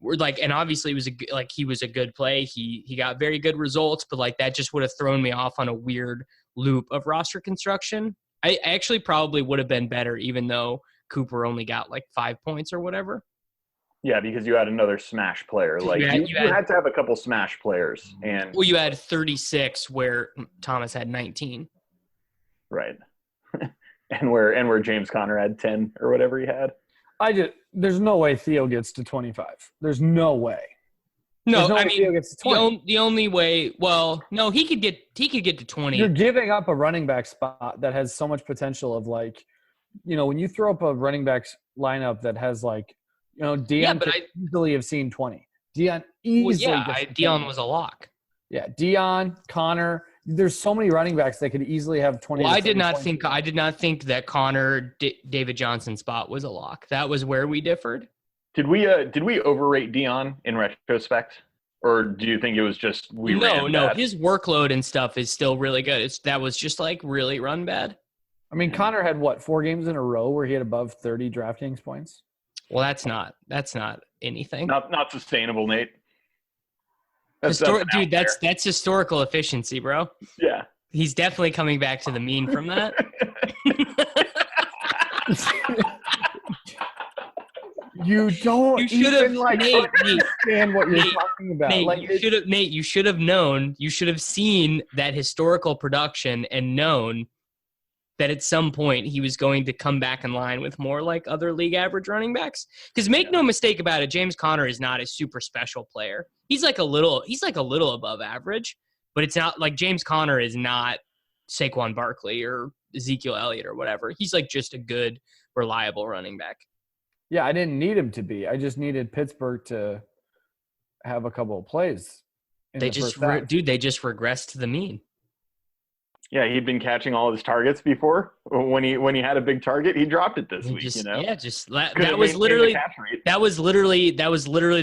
We're like, and obviously he was a good play. He got very good results, but like that just would have thrown me off on a weird loop of roster construction. I actually probably would have been better, even though Cooper only got like 5 points or whatever. Yeah, because you had another smash player. Like you had to have a couple smash players, and you had 36 where Thomas had 19. Right, and where James Conner had 10 or whatever he had. There's no way Theo gets to 25. There's no way. No, I mean Theo gets to 20. The only way. Well, no, he could get to 20. You're giving up a running back spot that has so much potential of like, when you throw up a running back lineup that has like, Deion could easily have seen 20. Deion easily. Well, yeah, Deion was a lock. Yeah, Deion, Connor. There's so many running backs that could easily have 20. Well, I did not think that Connor David Johnson spot was a lock. That was where we differed. Did we overrate Deion in retrospect, or do you think it was just No, his workload and stuff is still really good. That was just like really run bad. I mean, Connor had 4 games in a row where he had above 30 DraftKings points. Well, that's not anything. Not sustainable, Nate. That's historical efficiency, bro. Yeah. He's definitely coming back to the mean from that. You don't even understand what you're talking about. Nate, you should have known. You should have seen that historical production and known that at some point he was going to come back in line with more like other league average running backs. Because make no mistake about it, James Conner is not a super special player. He's like a little above average, but it's not like James Conner is not Saquon Barkley or Ezekiel Elliott or whatever. He's like just a good, reliable running back. Yeah, I didn't need him to be. I just needed Pittsburgh to have a couple of plays. They just regressed to the mean. Yeah, he'd been catching all his targets before. When he had a big target, he dropped it this week. Yeah, that was literally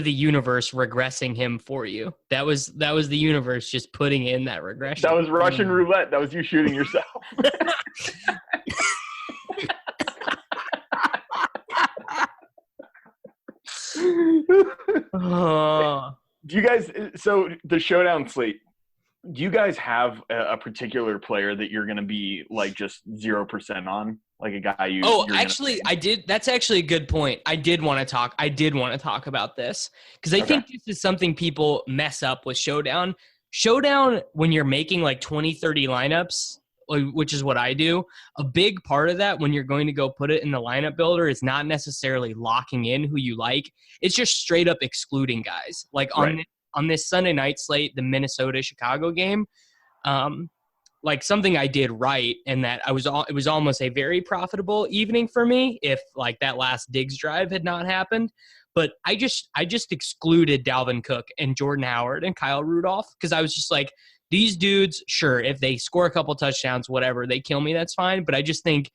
the universe regressing him for you. That was the universe just putting in that regression. That was Russian roulette. That was you shooting yourself. Do you guys? So the showdown slate. Do you guys have a particular player that you're going to be like just 0% on, like a guy you? Oh, actually, I did. That's actually a good point. I did want to talk about this because I think this is something people mess up with Showdown. Showdown, when you're making like 20, 30 lineups, which is what I do, a big part of that when you're going to go put it in the lineup builder is not necessarily locking in who you like. It's just straight up excluding guys. Like on this Sunday night slate, the Minnesota-Chicago game, like something I did right, and that it was almost a very profitable evening for me if like that last Diggs drive had not happened. But I just excluded Dalvin Cook and Jordan Howard and Kyle Rudolph because I was just like, these dudes, sure, if they score a couple touchdowns, whatever, they kill me, that's fine. But I just think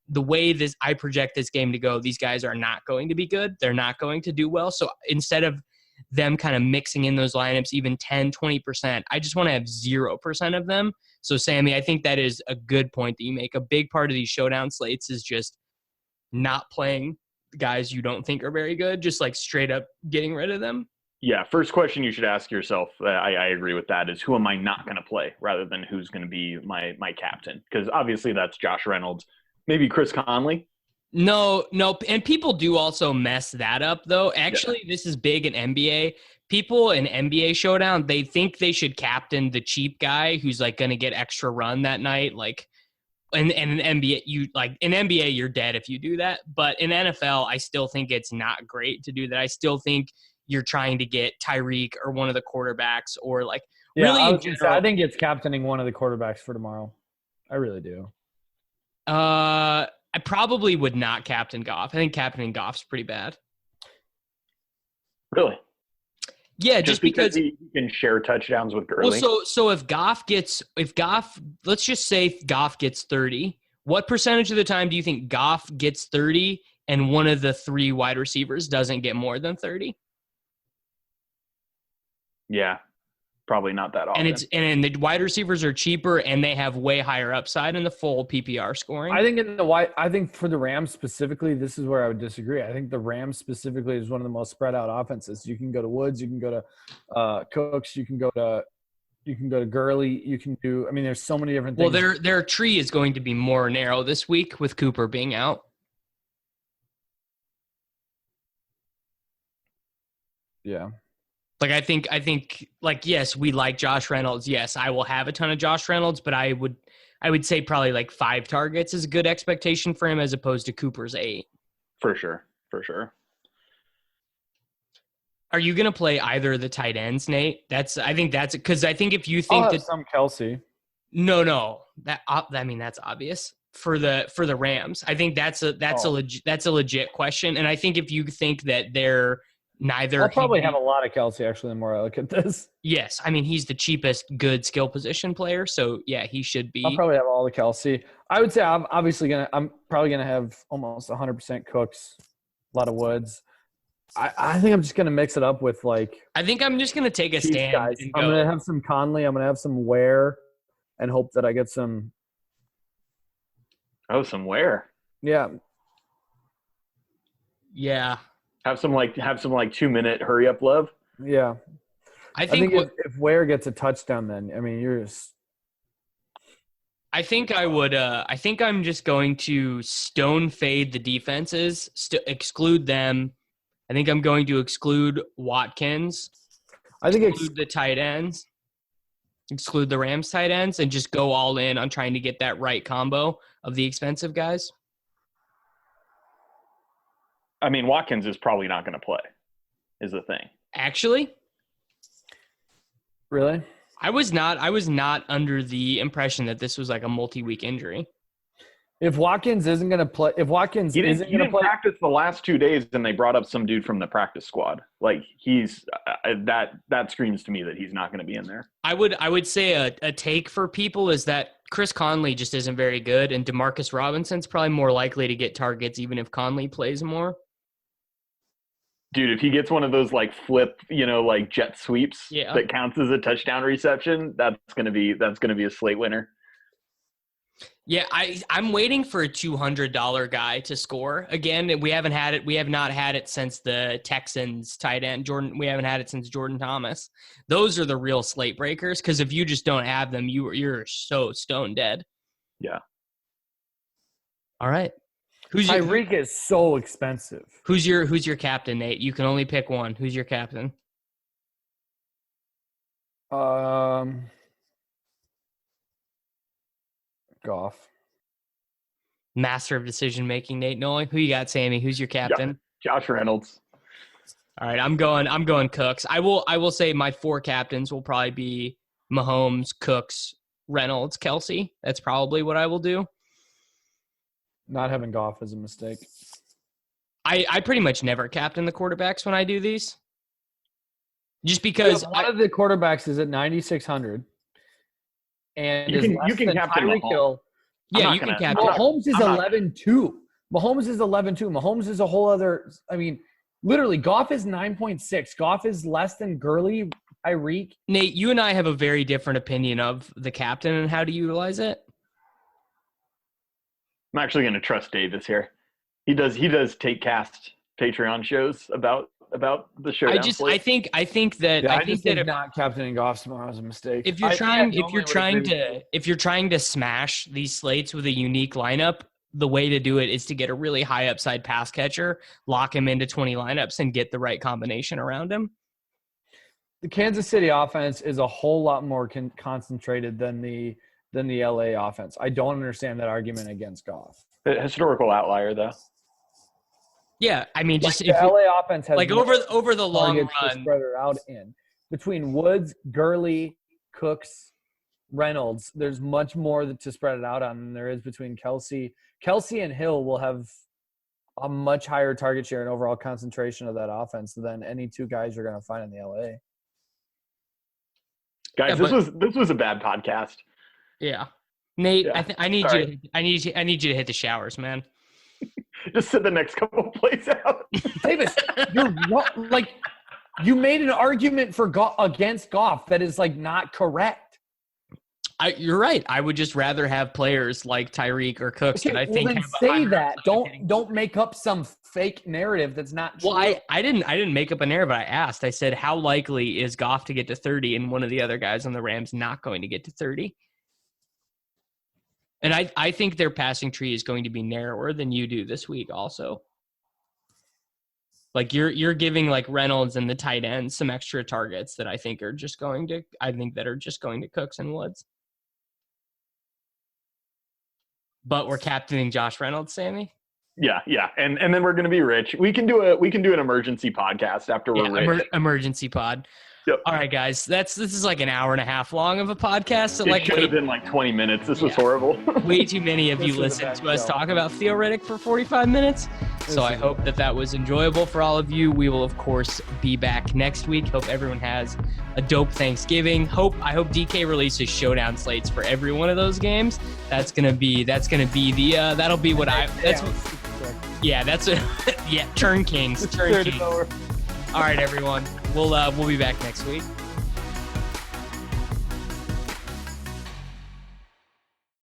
the way I project this game to go, these guys are not going to be good. They're not going to do well. So instead of them kind of mixing in those lineups, even 10, 20%, I just want to have 0% of them. So, Sammy, I think that is a good point that you make. A big part of these showdown slates is just not playing guys you don't think are very good, just like straight up getting rid of them. Yeah, first question you should ask yourself, I agree with that, is who am I not going to play rather than who's going to be my captain? Because obviously that's Josh Reynolds, maybe Chris Conley. No, and people do also mess that up, though. Actually, This is big in NBA. People in NBA Showdown, they think they should captain the cheap guy who's like going to get extra run that night. Like, and in NBA, you're dead if you do that. But in NFL, I still think it's not great to do that. I still think you're trying to get Tyreek or one of the quarterbacks or like really. I think it's captaining one of the quarterbacks for tomorrow. I really do. I probably would not captain Goff. I think captaining Goff's pretty bad. Really? Yeah, just because he can share touchdowns with Gurley. Well, so if Goff, let's just say Goff gets 30, what percentage of the time do you think Goff gets 30 and one of the three wide receivers doesn't get more than 30? Yeah, probably not that often. And the wide receivers are cheaper and they have way higher upside in the full PPR scoring. I think for the Rams specifically, this is where I would disagree. I think the Rams specifically is one of the most spread out offenses. You can go to Woods, you can go to Cooks, you can go to Gurley, you can do. I mean, there's so many different things. Well, their tree is going to be more narrow this week with Cooper being out. Yeah. Like, I think, like, yes, we like Josh Reynolds. Yes, I will have a ton of Josh Reynolds, but I would say probably like 5 targets is a good expectation for him as opposed to Cooper's 8. For sure. Are you going to play either of the tight ends, Nate? I think because I think if you think I'll have some Kelsey. No, that's obvious for the Rams. I think that's a legit question, and I think if you think that they're neither. I'll probably have a lot of Kelsey, actually, the more I look at this. Yes. I mean, he's the cheapest good skill position player. So, yeah, he should be. I'll probably have all the Kelsey. I would say I'm probably going to have almost 100% Cooks, a lot of Woods. I think I'm just going to mix it up with, like – I think I'm just going to take a stand guys. and go. I'm going to have some Conley. I'm going to have some Ware and hope that I get some – Oh, some Ware. Yeah. Yeah. Have some 2-minute hurry up love. Yeah, I think if Ware gets a touchdown, then I mean you're just. I think I would. I think I'm just going to stone fade the defenses, exclude them. I think I'm going to exclude Watkins. I think exclude the tight ends, exclude the Rams tight ends, and just go all in on trying to get that right combo of the expensive guys. I mean, Watkins is probably not going to play, is the thing. Actually? Really? I was not under the impression that this was like a multi-week injury. If Watkins isn't going to play, he didn't practice the last 2 days, and they brought up some dude from the practice squad. Like he's that screams to me that he's not going to be in there. I would say a take for people is that Chris Conley just isn't very good, and DeMarcus Robinson's probably more likely to get targets even if Conley plays more. Dude, if he gets one of those like flip, like jet sweeps that counts as a touchdown reception, that's gonna be a slate winner. Yeah, I'm waiting for a $200 guy to score again. We have not had it since the Texans tight end Jordan. We haven't had it since Jordan Thomas. Those are the real slate breakers because if you just don't have them, you're so stone dead. Yeah. All right. Tyreek is so expensive. Who's your captain, Nate? You can only pick one. Who's your captain? Goff. Master of decision making, Nate Nohling. Who you got, Sammy? Who's your captain? Josh Reynolds. All right, I'm going Cooks. I will say my 4 captains will probably be Mahomes, Cooks, Reynolds, Kelsey. That's probably what I will do. Not having Goff is a mistake. I pretty much never captain the quarterbacks when I do these. Just because one of the quarterbacks is at 9,600. And you can captain Tyreek Hill. Yeah, you can captain. Mahomes is 11-2. Mahomes is 11-2. Mahomes is a whole other – I mean, literally, Goff is 9.6. Goff is less than Gurley, Tyreek. Nate, you and I have a very different opinion of the captain and how to utilize it. I'm actually going to trust Davis here. He does take cast Patreon shows about the showdown. I think that not captaining Goff tomorrow is a mistake. If you're trying to smash these slates with a unique lineup, the way to do it is to get a really high upside pass catcher, lock him into 20 lineups, and get the right combination around him. The Kansas City offense is a whole lot more concentrated than the LA offense. I don't understand that argument against Goff. A historical outlier, though. Yeah, I mean, just the LA offense has over the long run, spread it out in between Woods, Gurley, Cooks, Reynolds. There's much more to spread it out on than there is between Kelsey. Kelsey and Hill will have a much higher target share and overall concentration of that offense than any two guys you're going to find in the LA. Guys, this was a bad podcast. Yeah, Nate, yeah. I need you to hit the showers, man. Just sit the next couple of plays out. Davis, you're wrong. Like, you made an argument for against Goff that is like not correct. You're right. I would just rather have players like Tyreek or Cooks that I think. Then say that. Don't make up some fake narrative that's not true. Well, I didn't make up a narrative. I asked. I said, how likely is Goff to get to 30 and one of the other guys on the Rams not going to get to 30? And I think their passing tree is going to be narrower than you do this week also. Like you're giving like Reynolds and the tight ends some extra targets that I think are just going to Cooks and Woods. But we're captaining Josh Reynolds, Sammy. Yeah. And then we're gonna be rich. We can do an emergency podcast after we're rich. Emergency pod. Yep. All right, guys. This is like an hour and a half long of a podcast. So it should have been like 20 minutes. This was horrible. Way too many of you listened to us talk about Theo Riddick for 45 minutes. So I hope that was enjoyable for all of you. We will, of course, be back next week. Hope everyone has a dope Thanksgiving. I hope DK releases showdown slates for every one of those games. That'll be what Turn Kings. All right, everyone. We'll be back next week.